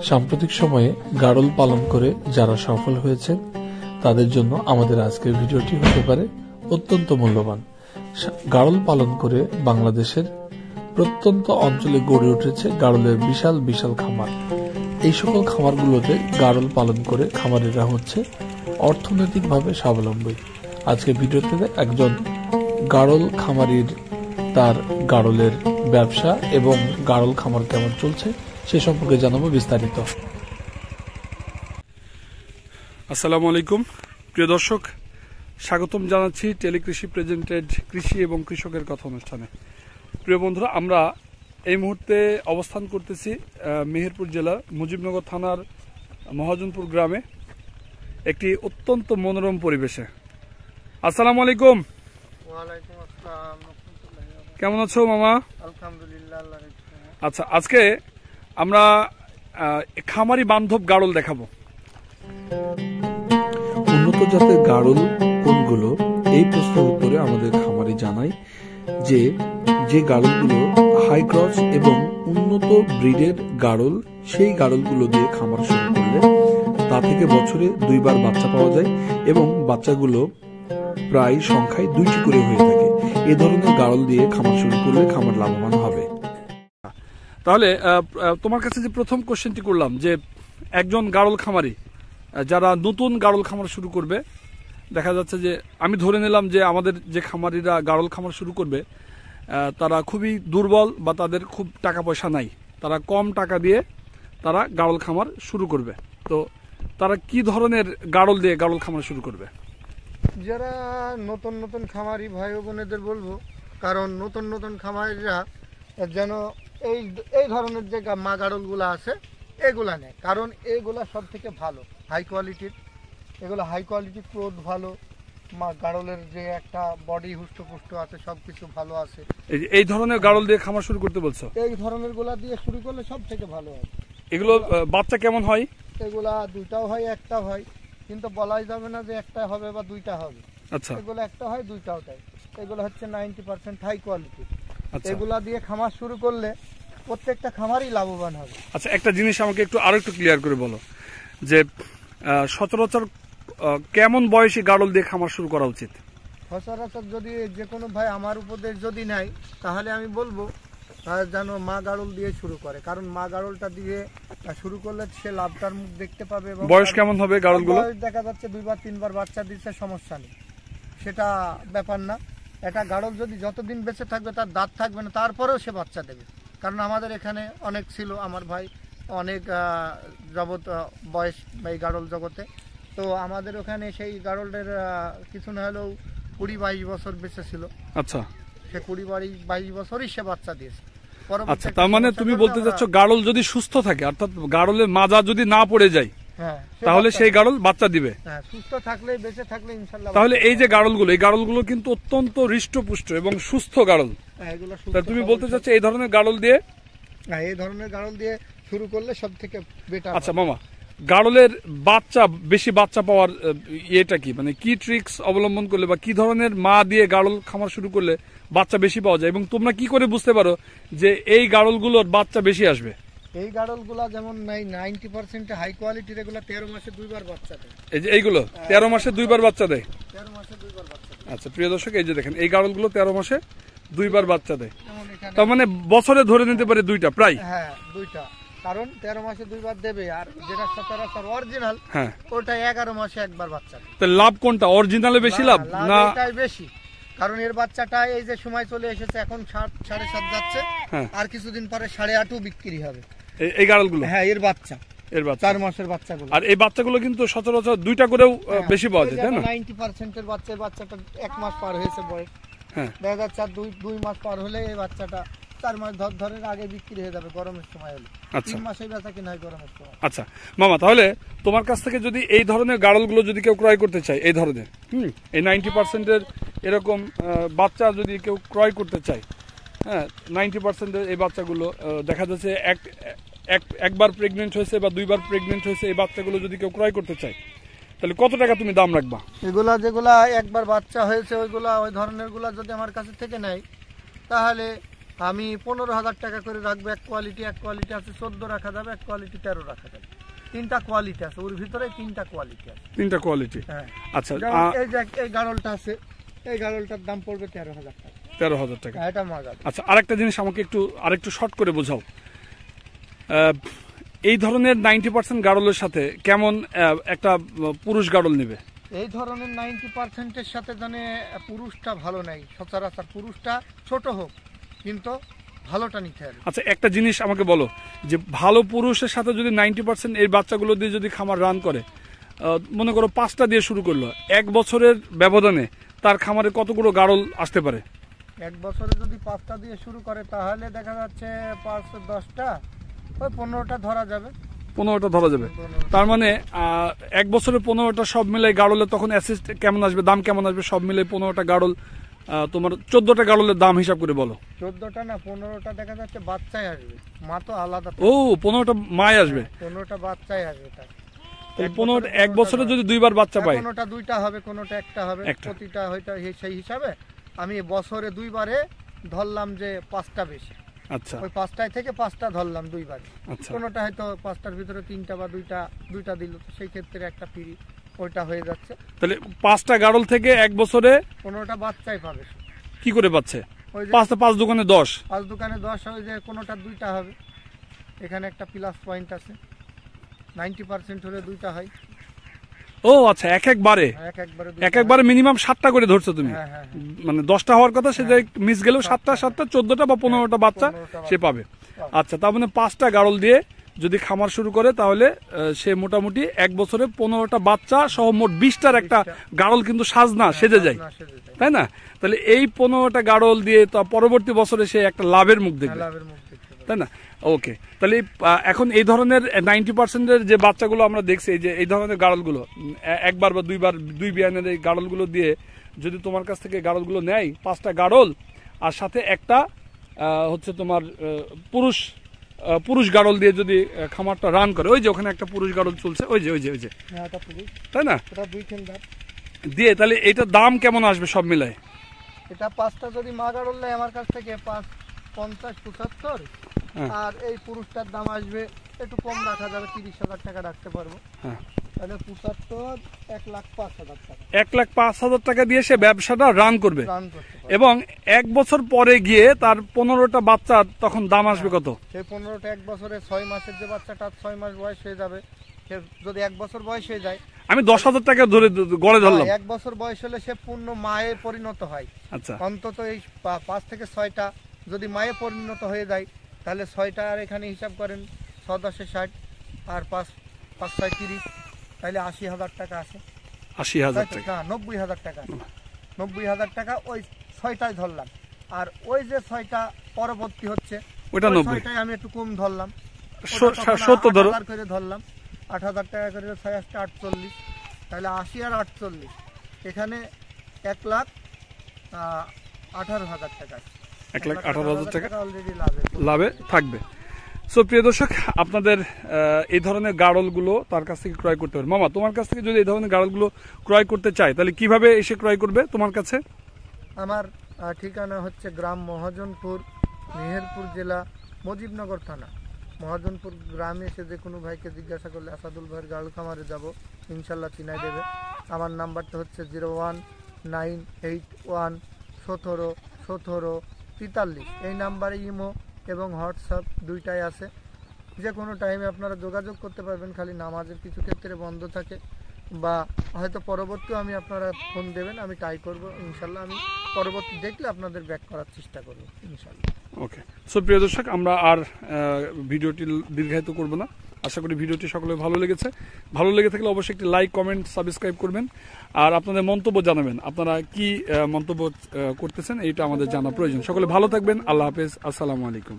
সাম্প্রতিক সময়ে গাড়ল পালন করে যারা সফল হয়েছেন তাদের জন্য আমাদের আজকের ভিডিওটি হতে পারে অত্যন্ত মূল্যবান। গাড়ল পালন করে বাংলাদেশের প্রত্যন্ত অঞ্চলে গড়ে উঠেছে গাড়লের বিশাল বিশাল খামার। এই সকল খামারগুলোতে গাড়ল পালন করে খামারিরা হচ্ছে অর্থনৈতিকভাবে স্বাবলম্বী। আজকে ভিডিওতে একজন গাড়ল খামারির তার গাড়লের ব্যবসা এবং গাড়ল খামার কেমন চলছে সে সম্পর্কে জানাবো বিস্তারিত। আসসালামু আলাইকুম প্রিয় দর্শক, স্বাগতম জানাচ্ছি টেলিকৃষি প্রেজেন্টেড কৃষি এবং কৃষকের কথা অনুষ্ঠানে। প্রিয় বন্ধুরা, আমরা এই মুহূর্তে অবস্থান করতেছি মেহেরপুর জেলার মুজিবনগর থানার মহাজনপুর গ্রামে একটি অত্যন্ত মনোরম পরিবেশে। আসসালামু আলাইকুম। ওয়ালাইকুম আসসালাম। কেমন আছো মামা? আলহামদুলিল্লাহ। আচ্ছা, আজকে আমরা খামারি বান্ধব গাড়ল দেখাবো। উন্নত জাতের গাড়ল কোনগুলো, এই প্রশ্নের উত্তরে আমাদের খামারি জানায় যে যে গাড়লগুলো হাই ক্রস এবং উন্নত ব্রিডের গাড়ল, সেই গাড়লগুলো দিয়ে খামার শুরু করলে তা থেকে বছরে 2 বার বাচ্চা পাওয়া যায় এবং বাচ্চাগুলো প্রায় সংখ্যায় 2টি করে হয়ে থাকে। এ ধরনের গাড়ল দিয়ে খামার শুরু করলে খামার লাভবান হবে। তাহলে তোমার কাছে যে প্রথম কোশ্চেনটি করলাম যে একজন গাড়ল খামারি যারা নতুন গাড়ল খামার শুরু করবে, দেখা যাচ্ছে যে আমি ধরে নিলাম যে আমাদের যে খামারিরা গাড়ল খামার শুরু করবে তারা খুবই দুর্বল বা তাদের খুব টাকা পয়সা নাই, তারা কম টাকা দিয়ে তারা গাড়ল খামার শুরু করবে। তো তারা কি ধরনের গাড়ল দিয়ে গাড়ল খামার শুরু করবে? যারা নতুন নতুন খামারি ভাই বোনেদের বলবো, কারণ নতুন নতুন খামারিরা যেন এই ধরনের যে মা গাড়লগুলো আছে এগুলা নেয়, কারণ এগুলা সব থেকে ভালো হাই কোয়ালিটির। এগুলো হাই কোয়ালিটির, গ্রোথ ভালো, মা গাড়লের যে একটা বডি হুষ্টপুষ্ট আছে সবকিছু ভালো আছে। এই ধরনের গাড়ল দিয়ে খামার শুরু করতে বলছো? এই ধরনের গুলা দিয়ে শুরু করলে সব থেকে ভালো হয়। এগুলো বাচ্চা কেমন হয়? এগুলা 2টাও হয়, একটা হয়, কিন্তু বলাই যাবে না যে একটা হবে বা 2টা হবে। আচ্ছা, এগুলো একটা হয়, 2টাও তাই। এগুলো হচ্ছে 90% হাই কোয়ালিটি। আচ্ছা, এগুলা দিয়ে খামার শুরু করলে প্রত্যেকটা খামারই লাভবান হবে। আচ্ছা, একটা জিনিস আমাকে আরো একটু ক্লিয়ার করে বলো যে সচরাচর কেমন বয়সী গাড়ল দিয়ে খামার শুরু করা উচিত? সচরাচর যদি যে কোনো ভাই আমার উপদেশ যদি নেয় তাহলে আমি বলবো যেন মা গাড়ল দিয়ে শুরু করে, কারণ মা গাড়লটা দিয়ে শুরু করলে সে লাভটার মুখ দেখতে পাবে। বয়স কেমন হবে গাড়লগুলো? দেখা যাচ্ছে 2 বার 3 বার বাচ্চা দিচ্ছে, সমস্যা নেই, সেটা ব্যাপার না। এটা গাড়ল যদি যতদিন বেঁচে থাকবে, তার দাঁত থাকবে না, তারপরেও সে বাচ্চা দেবে। কারণ আমাদের এখানে অনেক ছিল, আমার ভাই অনেক জগৎ বয়স এই গাড়ল জগতে। তো আমাদের ওখানে সেই গাড়লের কিছু না হলেও 20-22 বছর বেঁচে ছিল। আচ্ছা, সে 20-22 বছরই সে বাচ্চা দিয়েছে। আচ্ছা, তার মানে তুমি বলতে চাচ্ছ গাড়ল যদি সুস্থ থাকে, অর্থাৎ গাড়লের মাজা যদি না পড়ে যায়, হ্যাঁ, তাহলে সেই গাড়ল বাচ্চা দিবে। হ্যাঁ, সুস্থ থাকলে, বেঁচে থাকলে ইনশাআল্লাহ। তাহলে এই যে গাড়লগুলো, এই গাড়লগুলো কিন্তু অত্যন্ত হৃষ্টপুষ্ট এবং সুস্থ গাড়ল। এগুলো তুমি বলতে চাচ্ছ এই ধরনের গাড়ল দিয়ে, হ্যাঁ, এই ধরনের গাড়ল দিয়ে শুরু করলে সব থেকে বেটার। আচ্ছা মামা, গাড়লের বাচ্চা বেশি বাচ্চা পাওয়ার ইয়েটা কি, মানে কি ট্রিক্স অবলম্বন করলে বা কি ধরনের মা দিয়ে গাড়ল খামার শুরু করলে বাচ্চা বেশি পাওয়া যায়, এবং তোমরা কি করে বুঝতে পারো যে এই গাড়লগুলোর বাচ্চা বেশি আসবে? এই গাড়লগুলা যেমন 90% হাই কোয়ালিটির, এগুলা 13 মাসে 2 বার বাচ্চা দেয়। এই যে এইগুলো 13 মাসে 2 বার বাচ্চা দেয়? 13 মাসে 2 বার বাচ্চা দেয়। আচ্ছা প্রিয় দর্শক, এই যে দেখেন এই গাড়লগুলো 13 মাসে 2 বার বাচ্চা দেয়, তার মানে বছরে ধরে নিতে পারে 2টা প্রায়। হ্যাঁ, 2টা, কারণ 13 মাসে 2 বার দেবে। আর যেটা সচরাচর অরিজিনাল, হ্যাঁ, ওটা 11 মাসে একবার বাচ্চা দেয়। তো লাভ কোনটা, অরিজিনালে বেশি লাভ না? এটাই বেশি, কারণ এর বাচ্চাটা এই যে সময় চলে এসেছে, এখন 7.5 যাচ্ছে, আর কিছুদিন পরে 8.5 বিক্রি হবে এই গাড়লগুলো। হ্যাঁ, এর বাচ্চা 4 মাসের বাচ্চাগুলো। আর এই বাচ্চাগুলো কিন্তু সচরাচর 2টা করেও বেশি পাওয়া যায়, তাই না? 90% এর বাচ্চাটা 1 মাস পার হয়েছে বয়স। হ্যাঁ, দেখা যাচ্ছে আর 2 মাস পার হলে এই বাচ্চাটা 4 মাস ধরে আগে বিক্রি হয়ে যাবে গরমের সময় হলে। 3 মাসেই বেচা কিনা হয় গরমের সময়। আচ্ছা মামা, তাহলে তোমার কাছ থেকে যদি এই ধরনের গাড়লগুলো যদি কেউ ক্রয় করতে চায়, এই ধরনের এই 90% এরকম বাচ্চা যদি কেউ ক্রয় করতে চায়, হ্যাঁ, 90% এই বাচ্চাগুলো দেখা যাচ্ছে একবার প্রেগনেন্ট হয়েছে বা 2 বার প্রেগনেন্ট হয়েছে, এই বাচ্চাগুলো যদি কেউ ক্রয় করতে চায় তাহলে কত টাকা তুমি দাম রাখবা? এগুলা যেগুলা একবার বাচ্চা হয়েছে ওইগুলা, ওই ধরনের গুলা যদি আমার কাছে থেকে নেয় তাহলে আমি 15,000 টাকা করে রাখবো। এক কোয়ালিটি আছে 14 রাখা যাবে, এক কোয়ালিটি 13 রাখা যাবে। 3টা কোয়ালিটি আছে, ওর ভিতরে 3টা কোয়ালিটি আছে। 3টা কোয়ালিটি। হ্যাঁ আচ্ছা, এই যে এই গাড়লটা আছে, এই গাড়লটার দাম পড়বে 13,000 টাকা। 13,000 টাকা। এটা মজা। আচ্ছা, আরেকটা জিনিস আমাকে আরেকটু শর্ট করে বোঝাও। এই ধরনের 90% গাড়লের সাথে কেমন একটা পুরুষ গাড়ল নেবে? এই ধরনের 90%-এর সাথে জানে পুরুষটা ভালো নাই, সচরাচর পুরুষটা ছোট হোক কিন্তু ভালোটা নিতে হবে। আচ্ছা, একটা জিনিস আমাকে বলো যে ভালো পুরুষের সাথে যদি 90% এই বাচ্চাগুলো দিয়ে যদি খামার রান করে, মনে করো 5টা দিয়ে শুরু করলো, 1 বছরের ব্যবধানে তার খামারে কতগুলো গাড়ল আসতে পারে? 1 বছরে যদি 5টা দিয়ে শুরু করে তাহলে দেখা যাচ্ছে 5-10টা, ওই 15টা ধরা যাবে। 15টা ধরা যাবে। তার মানে 1 বছরে 15টা সব মিলে গাড়লে তখন অ্যাসিস্ট কেমন আসবে, দাম কেমন আসবে? সব মিলে 15টা গাড়ল, তোমার 14টা গাড়লের দাম হিসাব করে বলো। 14টা না 15টা দেখা যাচ্ছে বাচ্চাই আসবে, মা তো আলাদা। ও, 15টা মাই আসবে, 15টা বাচ্চাই আসবে। তাহলে 1 বছরে যদি 2বার বাচ্চা পায়, কোনোটা 2টা হবে, কোনোটা 1টা হবে, প্রতিটা হয়তো সেই হিসাবে আমি বছরে 2বারে ধরলাম যে 5টা বেশি। আচ্ছা, ওই 5টায় থেকে 5টা ধরলাম 2বারে। আচ্ছা, কোনোটা হয়তো 5টার ভিতরে 3টা বা 2টা দিল, তো সেই ক্ষেত্রে একটা ফ্রি, ওইটা হয়ে যাচ্ছে। তাহলে 5টা গাড়ল থেকে 1 বছরে 15টা বাচ্চাই পাবে। কি করে পাচ্ছে? ওই যে 5 দোকানে 10, 5 দোকানে 10 হয়, যে কোনোটা 2টা হবে। এখানে একটা প্লাস পয়েন্ট আছে, 90% হলে 2টা হয়। ও আচ্ছা, একবারে মিনিমাম 7টা করে ধরছো তুমি। মানে 10টা হওয়ার কথা, সে মিস গেলেও 7টা 14টা বা 15টা বাচ্চা সে পাবে। আচ্ছা, তার মানে 5টা গাড়ল দিয়ে যদি খামার শুরু করে তাহলে সে মোটামুটি 1 বছরে 15টা বাচ্চা সহ মোট 20টার একটা গাড়ল কিন্তু সাজনা সেজে যায়, তাই না? তাহলে এই 15টা গাড়ল দিয়ে তো পরবর্তী বছরে সে একটা লাভের মুখ দেখবে, তাই না? ওকে, তাহলে এখন এই ধরনের 90%-এর যে বাচ্চাগুলো আমরা দেখছি, যে এই ধরনের গাড়লগুলো 1বার বা 2বার 2 বিয়ানের এই গাড়লগুলো দিয়ে যদি তোমার কাছ থেকে গাড়লগুলো নেয়, 5টা গাড়ল আর সাথে একটা হচ্ছে তোমার পুরুষ গাড়ল দিয়ে যদি খামারটা রান করে, ওই যে ওখানে একটা পুরুষ গাড়ল চলছে, ওই যে তাই না, দিয়ে তাহলে এটার দাম কেমন আসবে সব মিলায়? এটা 5টা যদি মা গাড়ল নেয় আমার কাছ থেকে 50-75, আর এই পুরুষটার দাম আসবে একটু কম রাখা যাবে, 30,000 টাকা রাখতে পারবো। তাহলে 75 1,05,000 টাকা, 1,05,000 টাকা দিয়ে সে ব্যবসাটা রান করবে। এবং 1 বছর পরে গিয়ে তার 15টা বাচ্চা, তখন দাম আসবে কত? সেই 15টা 1 বছরে 6 মাসের যে বাচ্চাটা 6 মাস বয়স হয়ে যাবে, যদি 1 বছর বয়স হয়ে যায়, আমি 10,000 টাকা ধরে গড়ে ধরলাম। 1 বছর বয়স হলে সে পূর্ণ মায়ে পরিণত হয়। আচ্ছা, অন্তত এই 5 থেকে 6টা যদি মায়ে পরিণত হয়ে যায়, তাহলে 6টা আর এখানে হিসাব করেন, 6-10 60 আর 5-5 30, তাহলে 80,000 টাকা আসে। 80,000 টাকা, 90,000 টাকা, 90,000 টাকা ওই 6টায় ধরলাম। আর ওই যে 6টা পরবর্তী হচ্ছে, ওইটা 90, 6টায় আমি একটু কম ধরলাম, 70 ধরো, 8,000 করে ধরলাম। 8,000 টাকা করে 6-8 তাহলে 80 আর 48, এখানে 1,18,000 টাকা, 1,18,000 টাকা অলরেডি লাভে থাকবে। সো প্রিয় দর্শক, আপনাদের এই ধরনের গাড়লগুলো তার কাছ থেকে ক্রয় করতে পারে। মামা, তোমার কাছ থেকে যদি এই ধরনের গাড়লগুলো ক্রয় করতে চায়, তাহলে কিভাবে এসে ক্রয় করবে তোমার কাছে? আমার ঠিকানা হচ্ছে গ্রাম মহাজনপুর, মেহেরপুর জেলা, মুজিবনগর থানা। মহাজনপুর গ্রামে এসে যে কোনো ভাইকে জিজ্ঞাসা করলে আসাদুল ভাইয়ের গাড়ল খামারে যাব, ইনশাল্লাহ চিনাই দেবে। আমার নাম্বারটা হচ্ছে 01981171743। এই নাম্বারে ইমো এবং হোয়াটসঅ্যাপ 2টাই আছে। যে কোনো টাইমে আপনারা যোগাযোগ করতে পারবেন, খালি নামাজের কিছু ক্ষেত্রে বন্ধ থাকে বা হয়তো পরবর্তীও আমি আপনারা ফোন দেবেন, আমি ট্রাই করব ইনশাল্লাহ। আমি পরবর্তী দেখলে আপনাদের ব্যাক করার চেষ্টা করব ইনশাল্লাহ। ওকে, সো প্রিয় দর্শক, আমরা আর ভিডিওটি দীর্ঘায়িত করব না। আশা করি ভিডিওটি সকলে ভালো লেগেছে। ভালো লেগে থাকলে অবশ্যই একটি লাইক, কমেন্ট, সাবস্ক্রাইব করবেন। আর আপনাদের মন্তব্য জানাবেন, আপনারা কি মন্তব্য করতেছেন, এইটা আমাদের জানা প্রয়োজন। সকলে ভালো থাকবেন। আল্লাহ হাফেজ, আসসালামু আলাইকুম।